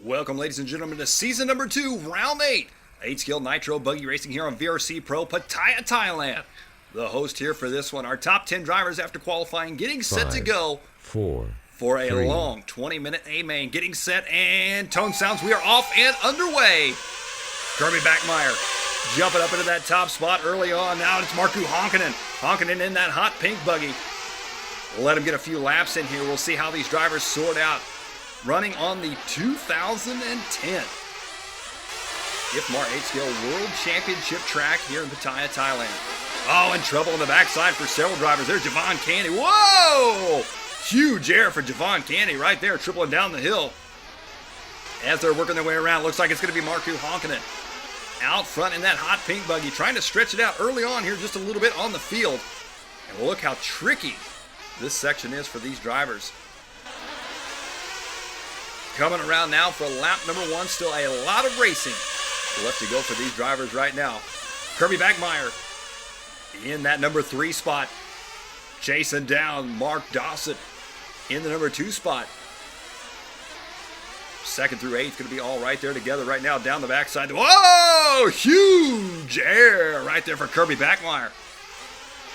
Welcome, ladies and gentlemen, to season number 2, round 8. 8-skill nitro buggy racing here on VRC-Pro, Pattaya, Thailand. The host here for this one, our top 10 drivers after qualifying, getting set to go for a long 20-minute A-Main. Getting set, and tone sounds, we are off and underway. Kirby Backmeyer jumping up into that top spot early on. Now it's Markku Honkanen in that hot pink buggy. We'll let him get a few laps in here. We'll see how these drivers sort out. Running on the 2010 IFMAR 8-Scale World Championship track here in Pattaya, Thailand. Oh, and trouble on the backside for several drivers. There's Javon Candy. Whoa! Huge air for Javon Candy right there, tripling down the hill. As they're working their way around, looks like it's going to be Markku Honkanen out front in that hot pink buggy, trying to stretch it out early on here just a little bit on the field. And we'll look how tricky this section is for these drivers. Coming around now for lap number 1. Still a lot of racing left to go for these drivers right now. Kirby Backmeyer in that number 3 spot. Chasing down Mark Dawson in the number 2 spot. 2nd through 8th going to be all right there together right now down the backside. Whoa! Huge air right there for Kirby Backmeyer.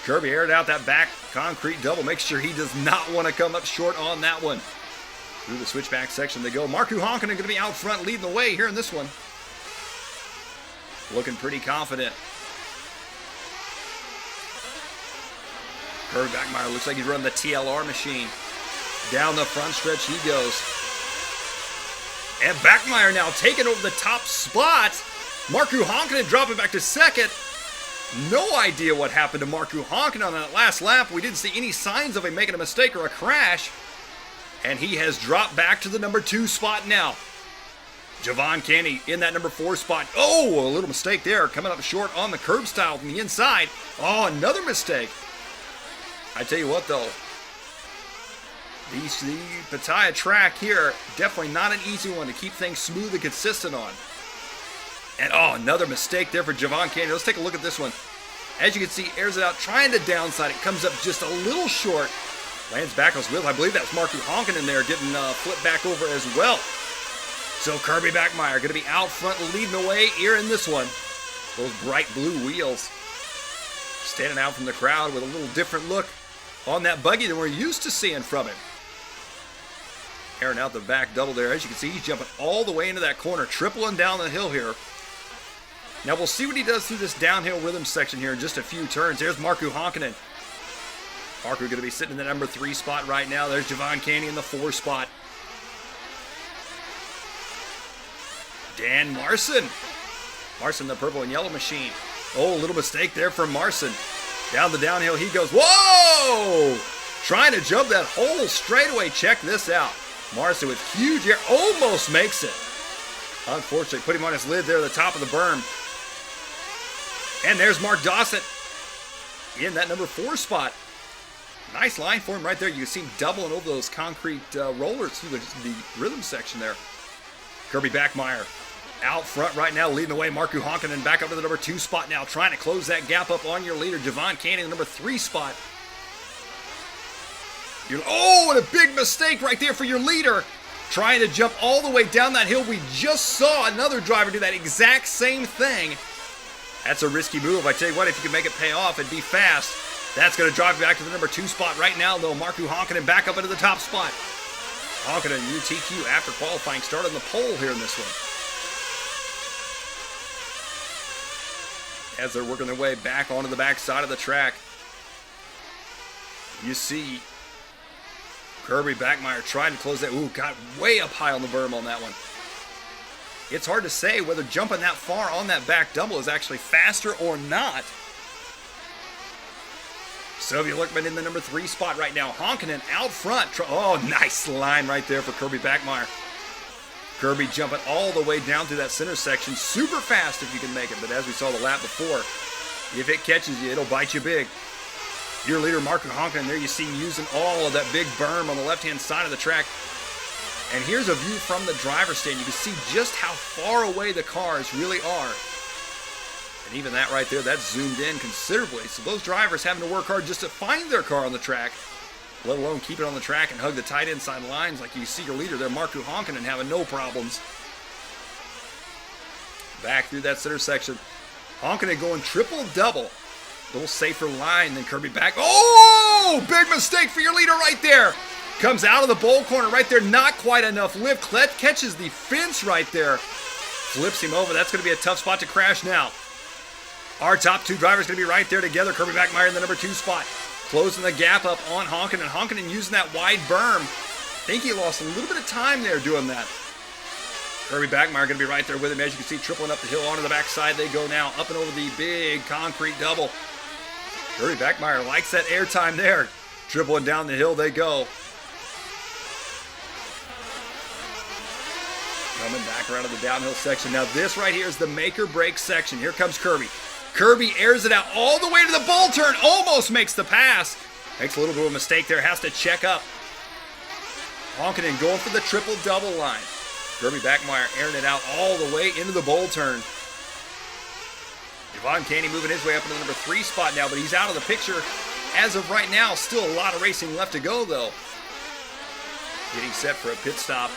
Kirby aired out that back concrete double. Make sure he does not want to come up short on that one. Through the switchback section they go. Markku Honkanen going to be out front leading the way here in this one. Looking pretty confident. Kirby Backmeyer looks like he's running the TLR machine. Down the front stretch he goes. And Backmeyer now taking over the top spot. Markku Honkanen dropping back to 2nd. No idea what happened to Markku Honkanen on that last lap. We didn't see any signs of him making a mistake or a crash. And he has dropped back to the number 2 spot now. Javon Candy in that number 4 spot. Oh, a little mistake there. Coming up short on the curb style from the inside. Oh, another mistake. I tell you what, though. The Pattaya track here, definitely not an easy one to keep things smooth and consistent on. And, oh, another mistake there for Javon Candy. Let's take a look at this one. As you can see, airs it out, trying to downside it. Comes up just a little short. Lands back on his wheel. I believe that's Markku Honkanen there getting flipped back over as well. So Kirby Backmeyer going to be out front leading the way here in this one. Those bright blue wheels. Standing out from the crowd with a little different look on that buggy than we're used to seeing from him. Airing out the back double there. As you can see, he's jumping all the way into that corner, tripling down the hill here. Now we'll see what he does through this downhill rhythm section here in just a few turns. There's Markku Honkanen. Markku going to be sitting in the number 3 spot right now. There's Javon Candy in the 4 spot. Dan Marson. Marson, the purple and yellow machine. Oh, a little mistake there for Marson. Down the downhill he goes. Whoa! Trying to jump that whole straightaway. Check this out. Marson with huge air. Almost makes it. Unfortunately, put him on his lid there at the top of the berm. And there's Mark Dawson in that number 4 spot. Nice line for him right there. You can see him doubling over those concrete rollers through the rhythm section there. Kirby Backmeyer out front right now, leading the way. Markku Honkanen back up to the number 2 spot now, trying to close that gap up on your leader. Javon Candy in the number 3 spot. Oh, and a big mistake right there for your leader. Trying to jump all the way down that hill. We just saw another driver do that exact same thing. That's a risky move. I tell you what, if you can make it pay off and be fast, that's going to drive you back to the number 2 spot right now, though. Markku Honkanen back up into the top spot. Honkanen, UTQ after qualifying, started on the pole here in this one. As they're working their way back onto the back side of the track, you see Kirby Backmeyer trying to close that. Ooh, got way up high on the berm on that one. It's hard to say whether jumping that far on that back double is actually faster or not. Sylvia Lickman in the number 3 spot right now. Honkanen out front. Oh, nice line right there for Kirby Backmeyer. Kirby jumping all the way down through that center section. Super fast if you can make it, but as we saw the lap before, if it catches you, it'll bite you big. Your leader, Markku Honkanen, there you see him using all of that big berm on the left-hand side of the track. And here's a view from the driver's stand. You can see just how far away the cars really are. And even that right there, that's zoomed in considerably. So those drivers having to work hard just to find their car on the track. let alone keep it on the track and hug the tight inside lines like you see your leader there, Markku Honkanen, having no problems. Back through that center section. Honkanen going triple-double. A little safer line than Kirby back. Oh! Big mistake for your leader right there. Comes out of the bowl corner right there. Not quite enough lift. Catches the fence right there. Flips him over. That's going to be a tough spot to crash now. Our top two drivers going to be right there together. Kirby Backmeyer in the number 2 spot. Closing the gap up on Honkanen. Honkanen using that wide berm. I think he lost a little bit of time there doing that. Kirby Backmeyer going to be right there with him. As you can see, tripling up the hill onto the backside. They go now up and over the big concrete double. Kirby Backmeyer likes that airtime there. Tripling down the hill they go. Coming back around to the downhill section. Now this right here is the make or break section. Here comes Kirby. Kirby airs it out all the way to the bull turn. Almost makes the pass. Makes a little bit of a mistake there. Has to check up. Honkanen going for the triple-double line. Kirby Backmeyer airing it out all the way into the bowl turn. Javon Candy moving his way up into the number 3 spot now, but he's out of the picture as of right now. Still a lot of racing left to go, though. Getting set for a pit stop.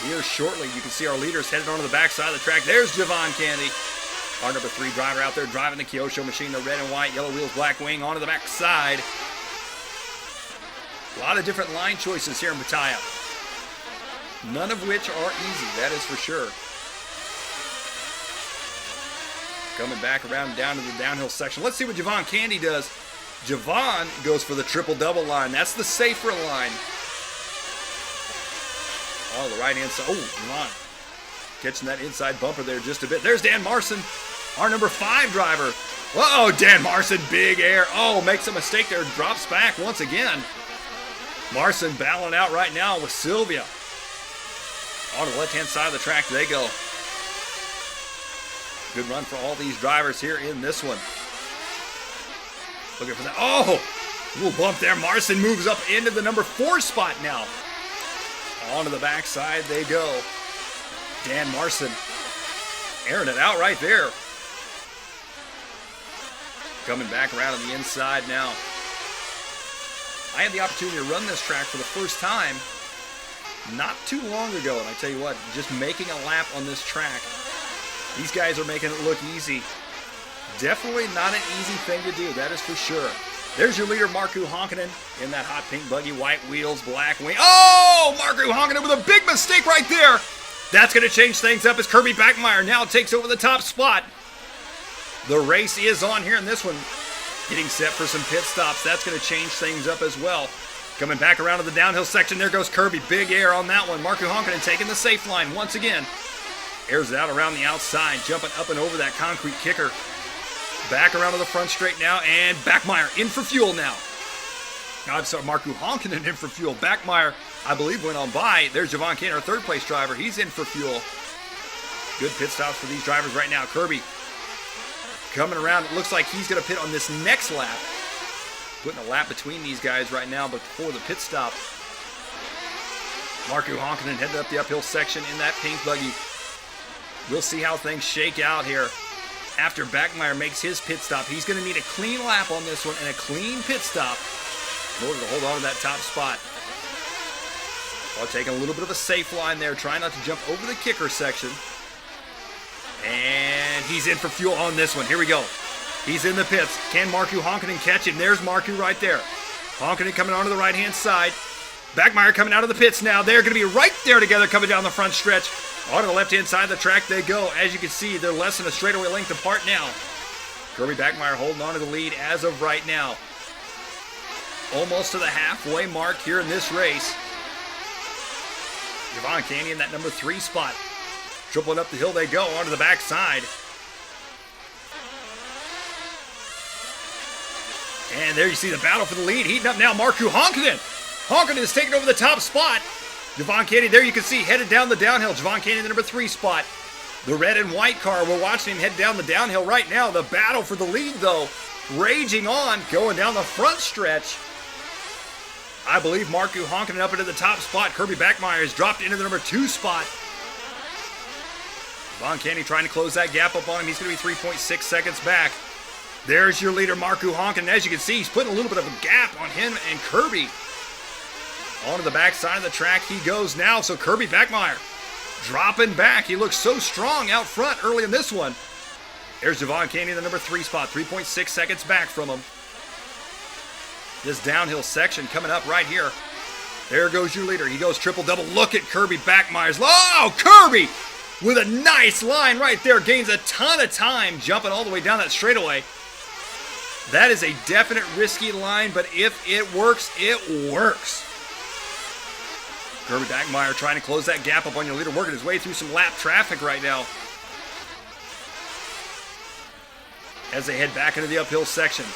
Here shortly, you can see our leaders headed onto the backside of the track. There's Javon Candy, our number 3 driver out there driving the Kyosho machine, the red and white, yellow wheels, black wing, onto the backside. A lot of different line choices here in Pattaya. None of which are easy, that is for sure. Coming back around and down to the downhill section. Let's see what Javon Candy does. Javon goes for the triple-double line. That's the safer line. Oh, the right hand side. Oh, Javon catching that inside bumper there just a bit. There's Dan Marson, our number 5 driver. Uh-oh, Dan Marson, big air. Oh, makes a mistake there. Drops back once again. Marson battling out right now with Sylvia. On the left-hand side of the track they go. Good run for all these drivers here in this one. Looking for that. Oh, little bump there. Marson moves up into the number 4 spot now. Onto the backside they go. Dan Marson airing it out right there. Coming back around on the inside now. I had the opportunity to run this track for the first time not too long ago, and I tell you what, just making a lap on this track, these guys are making it look easy. Definitely not an easy thing to do, that is for sure. There's your leader, Markku Honkanen, in that hot pink buggy, white wheels, black wing. Oh, Markku Honkanen with a big mistake right there. That's going to change things up as Kirby Backmeyer now takes over the top spot. The race is on here in this one. Getting set for some pit stops. That's going to change things up as well. Coming back around to the downhill section, there goes Kirby. Big air on that one. Markku Honkanen taking the safe line once again. Airs it out around the outside, jumping up and over that concrete kicker. Back around to the front straight now, and Backmeyer in for fuel now. I'm sorry, Markku Honkanen in for fuel. Backmeyer, I believe, went on by. There's Javon Candy, our 3rd place driver. He's in for fuel. Good pit stops for these drivers right now. Kirby coming around. It looks like he's going to pit on this next lap. Putting a lap between these guys right now, but before the pit stop. Markku Honkanen headed up the uphill section in that pink buggy. We'll see how things shake out here. After Backmeyer makes his pit stop, he's going to need a clean lap on this one and a clean pit stop in order to hold on to that top spot. While taking a little bit of a safe line there, trying not to jump over the kicker section. And he's in for fuel on this one. Here we go. He's in the pits. Can Markku Honkanen catch him? There's Markku right there. Honkanen coming onto the right-hand side. Backmeyer coming out of the pits now. They're going to be right there together coming down the front stretch. Onto the left-hand side of the track they go. As you can see, they're less than a straightaway length apart now. Kirby Backmeyer holding on to the lead as of right now. Almost to the halfway mark here in this race. Javon Candy in that number 3 spot. Tripling up the hill they go onto the backside. And there you see the battle for the lead. Heating up now, Markku Honkanen. Honkanen is taking over the top spot. Javon Candy, there you can see, headed down the downhill. Javon Candy in the number 3 spot. The red and white car, we're watching him head down the downhill right now. The battle for the lead, though, raging on, going down the front stretch. I believe Markku Honkanen up into the top spot. Kirby Backmeyer has dropped into the number 2 spot. Javon Candy trying to close that gap up on him. He's going to be 3.6 seconds back. There's your leader, Markku Honkanen. As you can see, he's putting a little bit of a gap on him and Kirby. Onto the back side of the track he goes now. So Kirby Backmeyer dropping back. He looks so strong out front early in this one. There's Javon Candy in the number 3 spot. 3.6 seconds back from him. This downhill section coming up right here. There goes your leader. He goes triple-double. Look at Kirby Backmeyer's. Oh, Kirby with a nice line right there. Gains a ton of time jumping all the way down that straightaway. That is a definite risky line, but if it works, it works. Kirby Backmeyer trying to close that gap up on your leader, working his way through some lap traffic right now. As they head back into the uphill section.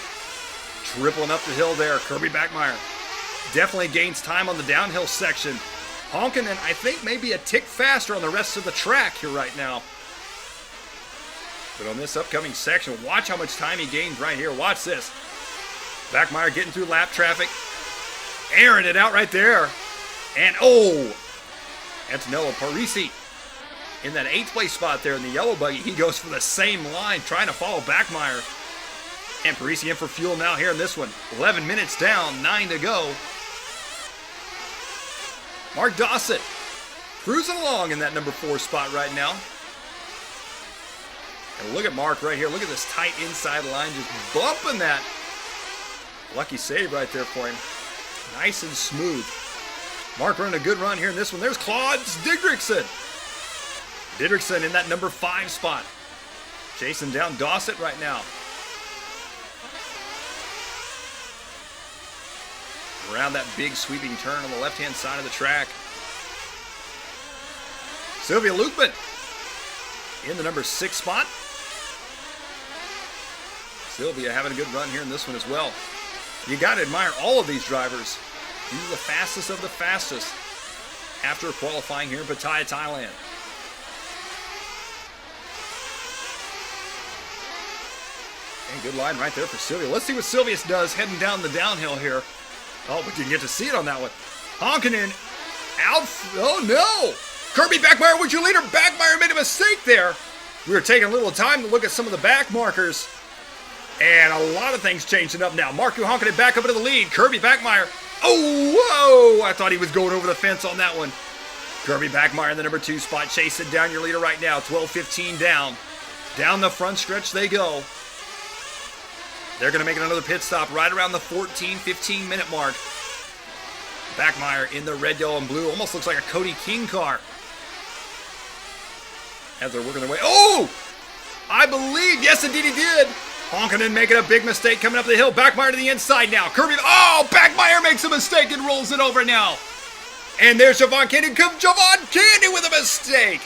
Tripling up the hill there, Kirby Backmeyer definitely gains time on the downhill section. Honking and I think maybe a tick faster on the rest of the track here right now. But on this upcoming section, watch how much time he gains right here. Watch this. Backmeyer getting through lap traffic. Airing it out right there. And oh, Antonello Parisi in that 8th place spot there in the yellow buggy. He goes for the same line, trying to follow Backmeyer. And Parisi in for fuel now here in this one. 11 minutes down, 9 to go. Mark Dossett cruising along in that number 4 spot right now. And look at Mark right here. Look at this tight inside line, just bumping that. Lucky save right there for him. Nice and smooth. Mark running a good run here in this one. There's Claude Didrikson. Didrikson in that number 5 spot. Chasing down Dossett right now. Around that big sweeping turn on the left-hand side of the track. Sylvia Lukman in the number 6 spot. Sylvia having a good run here in this one as well. You got to admire all of these drivers. These are the fastest of the fastest after qualifying here in Pattaya, Thailand. And good line right there for Sylvia. Let's see what Sylvia does heading down the downhill here. Oh, but you didn't get to see it on that one. Honking in. Out. Oh, no. Kirby Backmeyer with your leader. Backmeyer made a mistake there. We were taking a little time to look at some of the back markers. And a lot of things changing up now. Marku Honkin back up into the lead. Kirby Backmeyer. Oh, whoa. I thought he was going over the fence on that one. Kirby Backmeyer in the number 2 spot. Chasing down your leader right now. 12-15 down. Down the front stretch they go. They're going to make another pit stop right around the 14-15 minute mark. Backmeyer in the red, yellow, and blue. Almost looks like a Cody King car. As they're working their way. Oh! I believe, yes indeed he did. Honkin making a big mistake coming up the hill. Backmeyer to the inside now. Kirby, oh! Backmeyer makes a mistake and rolls it over now. And there's Javon Candy. Javon Candy with a mistake.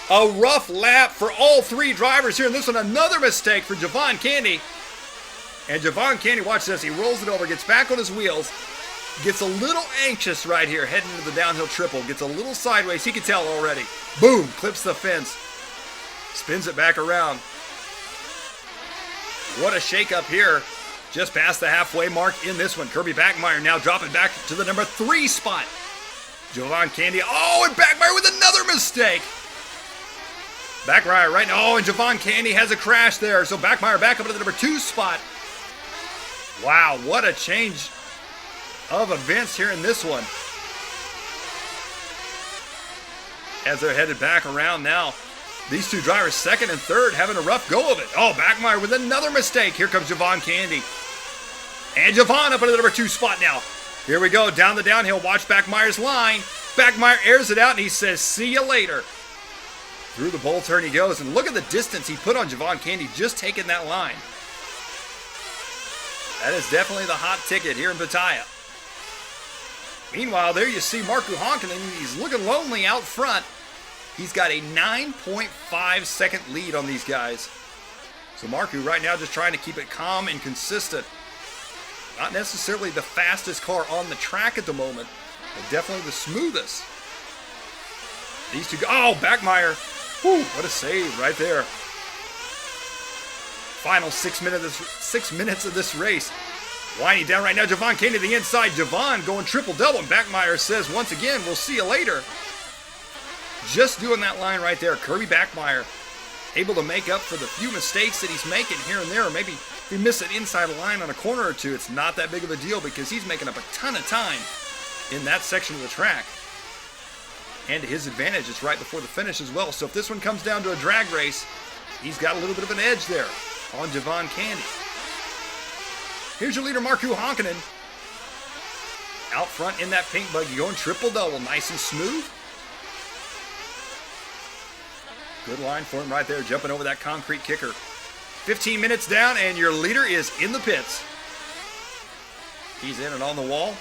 A rough lap for all 3 drivers here. And this one, another mistake for Javon Candy. And Javon Candy, watch this, he rolls it over, gets back on his wheels, gets a little anxious right here, heading into the downhill triple, gets a little sideways, he can tell already. Boom, clips the fence, spins it back around. What a shake-up here, just past the halfway mark in this one. Kirby Backmeyer now dropping back to the number 3 spot. Javon Candy, oh, and Backmeyer with another mistake. Backmeyer right now, oh, and Javon Candy has a crash there, so Backmeyer back up to the number 2 spot. Wow, what a change of events here in this one. As they're headed back around now. These 2 drivers, 2nd and 3rd, having a rough go of it. Oh, Backmeyer with another mistake. Here comes Javon Candy. And Javon up into the number 2 spot now. Here we go, down the downhill. Watch Backmeyer's line. Backmeyer airs it out and he says, see you later. Through the bowl turn he goes. And look at the distance he put on Javon Candy just taking that line. That is definitely the hot ticket here in Pattaya. Meanwhile, there you see Marku Honkanen. He's looking lonely out front. He's got a 9.5 second lead on these guys. So Marku right now just trying to keep it calm and consistent. Not necessarily the fastest car on the track at the moment, but definitely the smoothest. These 2 oh, Backmeyer. Whew, what a save right there. Final 6 minutes of this race. Winding down right now, Javon Candy to the inside. Javon going triple-double. And Backmeyer says, once again, we'll see you later. Just doing that line right there. Kirby Backmeyer able to make up for the few mistakes that he's making here and there. Or maybe if he misses an inside line on a corner or 2, it's not that big of a deal because he's making up a ton of time in that section of the track. And to his advantage, it's right before the finish as well. So if this one comes down to a drag race, he's got a little bit of an edge there on Javon Candy. Here's your leader, Markku Honkanen. Out front in that pink buggy, going triple-double, nice and smooth. Good line for him right there, jumping over that concrete kicker. 15 minutes down, and your leader is in the pits. He's in and on the wall.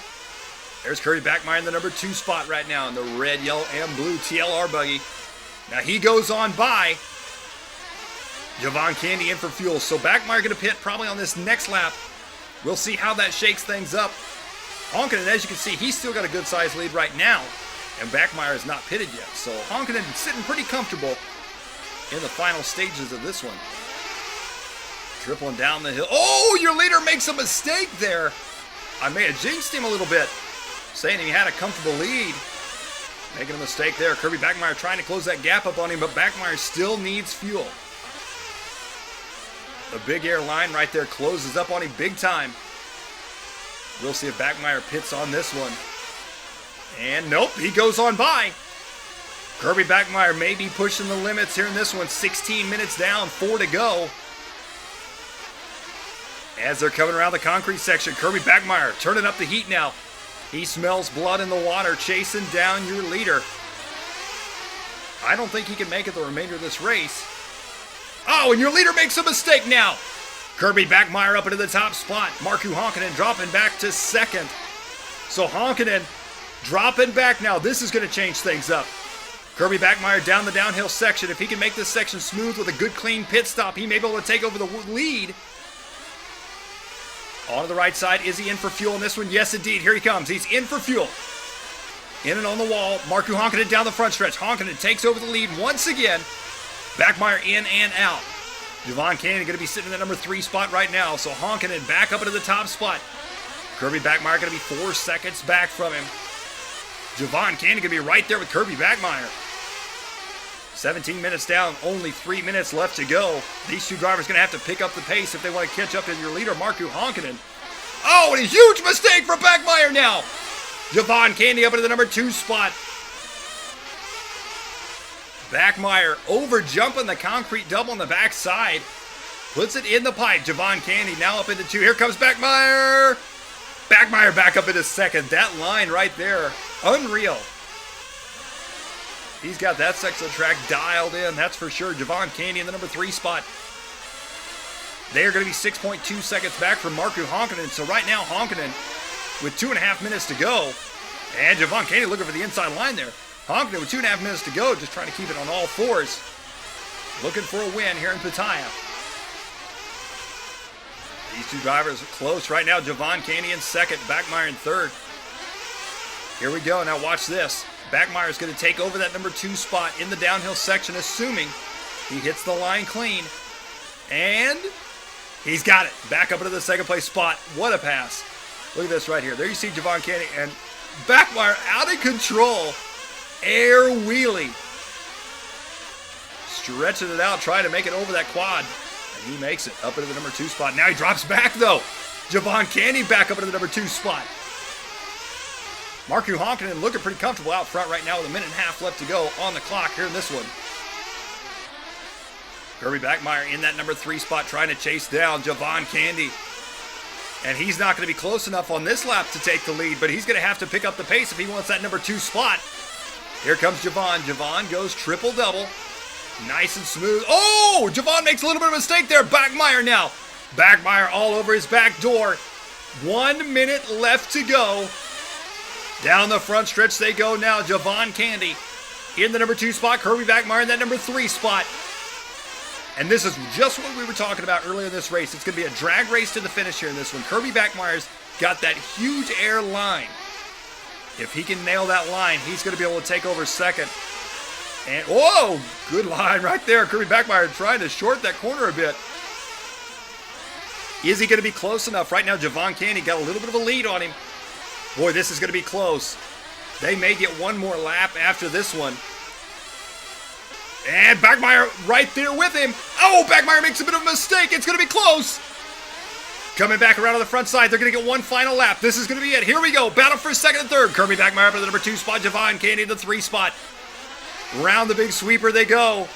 There's Kirby Bachmeier in the number 2 spot right now in the red, yellow, and blue TLR buggy. Now he goes on by. Javon Candy in for fuel. So Bachmeier going to pit probably on this next lap. We'll see how that shakes things up. Honkanen, as you can see, he's still got a good-sized lead right now. And Bachmeier is not pitted yet. So Honkanen sitting pretty comfortable in the final stages of this one. Tripling down the hill. Oh, your leader makes a mistake there. I may have jinxed him a little bit, saying he had a comfortable lead. Making a mistake there. Kirby Bachmeier trying to close that gap up on him, but Bachmeier still needs fuel. The big air line right there closes up on him big time. We'll see if Bachmeier pits on this one. And nope, he goes on by. Kirby Bachmeier may be pushing the limits here in this one. 16 minutes down, 4 to go. As they're coming around the concrete section, Kirby Bachmeier turning up the heat now. He smells blood in the water, chasing down your leader. I don't think he can make it the remainder of this race. Oh, and your leader makes a mistake now. Kirby Bachmeier up into the top spot. Markku Honkanen dropping back to second. So Honkanen dropping back now. This is going to change things up. Kirby Bachmeier down the downhill section. If he can make this section smooth with a good, clean pit stop, he may be able to take over the lead. On the right side, is he in for fuel in this one? Yes, indeed. Here he comes. He's in for fuel. In and on the wall. Markku Honkanen down the front stretch. Honkanen takes over the lead once again. Bachmeier in and out. Javon Candy going to be sitting in the number 3 spot right now. So Honkanen back up into the top spot. Kirby Bachmeier going to be 4 seconds back from him. Javon Candy going to be right there with Kirby Bachmeier. 17 minutes down, only 3 minutes left to go. These two drivers going to have to pick up the pace if they want to catch up to your leader, Markku Honkanen. Oh, and a huge mistake for Bachmeier now. Javon Candy up into the number 2 spot. Bachmeier over jumping the concrete double on the backside. Puts it in the pipe. Javon Candy now up into 2. Here comes Bachmeier. Bachmeier back up into second. That line right there, unreal. He's got that section of the track dialed in, that's for sure. Javon Candy in the number 3 spot. They are going to be 6.2 seconds back from Markku Honkanen. So right now, Honkanen with 2.5 minutes to go. And Javon Candy looking for the inside line there. Honkanen with 2.5 minutes to go, just trying to keep it on all fours. Looking for a win here in Pattaya. These two drivers are close right now. Javon Candy in second, Bachmeier in third. Here we go, now watch this. Bachmeier is going to take over that number 2 spot in the downhill section, assuming he hits the line clean. And he's got it. Back up into the second place spot. What a pass. Look at this right here. There you see Javon Candy and Bachmeier out of control. Air wheelie. Stretching it out, trying to make it over that quad. And he makes it up into the number 2 spot. Now he drops back though. Javon Candy back up into the number 2 spot. Markku Honkanen looking pretty comfortable out front right now with 1.5 minutes left to go on the clock here in this one. Kirby Bachmeier in that number 3 spot trying to chase down Javon Candy. And he's not going to be close enough on this lap to take the lead, but he's going to have to pick up the pace if he wants that number 2 spot. Here comes Javon. Javon goes triple-double. Nice and smooth. Oh! Javon makes a little bit of a mistake there. Bachmeier now. Bachmeier all over his back door. 1 minute left to go. Down the front stretch they go now. Javon Candy in the number 2 spot. Kirby Bachmeier in that number 3 spot. And this is just what we were talking about earlier in this race. It's going to be a drag race to the finish here in this one. Kirby Bachmeier's got that huge air line. If he can nail that line, he's going to be able to take over second. And, whoa, good line right there. Kirby Bachmeier trying to short that corner a bit. Is he going to be close enough? Right now, Javon Candy got a little bit of a lead on him. Boy, this is going to be close. They may get one more lap after this one. And Bachmeier right there with him. Oh, Bachmeier makes a bit of a mistake. It's going to be close. Coming back around on the front side. They're going to get one final lap. This is going to be it. Here we go. Battle for second and third. Kirby Backmeyer for the number 2 spot. Javon Candy, the 3 spot. Round the big sweeper they go.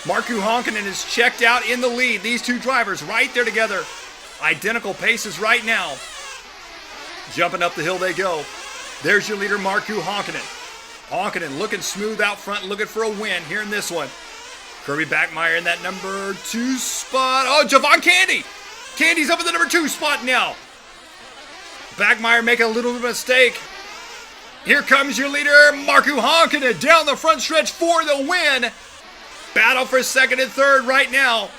Markku Honkanen is checked out in the lead. These two drivers right there together. Identical paces right now. Jumping up the hill they go. There's your leader, Markku Honkanen. Honkanen looking smooth out front, looking for a win here in this one. Kirby Backmeyer in that number 2 spot. Oh, Javon Candy! Candy's up in the number 2 spot now. Backmeyer making a little bit of a mistake. Here comes your leader, Markku Honkanen, down the front stretch for the win. Battle for second and third right now.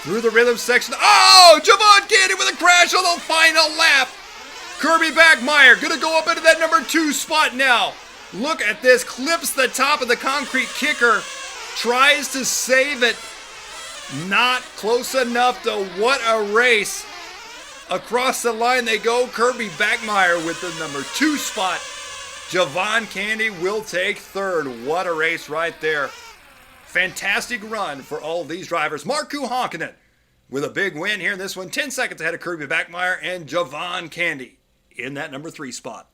Through the rhythm section. Oh, Javon Candy with a crash on the final lap. Kirby Backmeyer going to go up into that number 2 spot now. Look at this. Clips the top of the concrete kicker. Tries to save it. Not close enough to what a race. Across the line they go. Kirby Backmeyer with the number 2 spot. Javon Candy will take third. What a race right there. Fantastic run for all of these drivers. Markku Honkanen with a big win here in this one. 10 seconds ahead of Kirby Backmeyer and Javon Candy in that number 3 spot.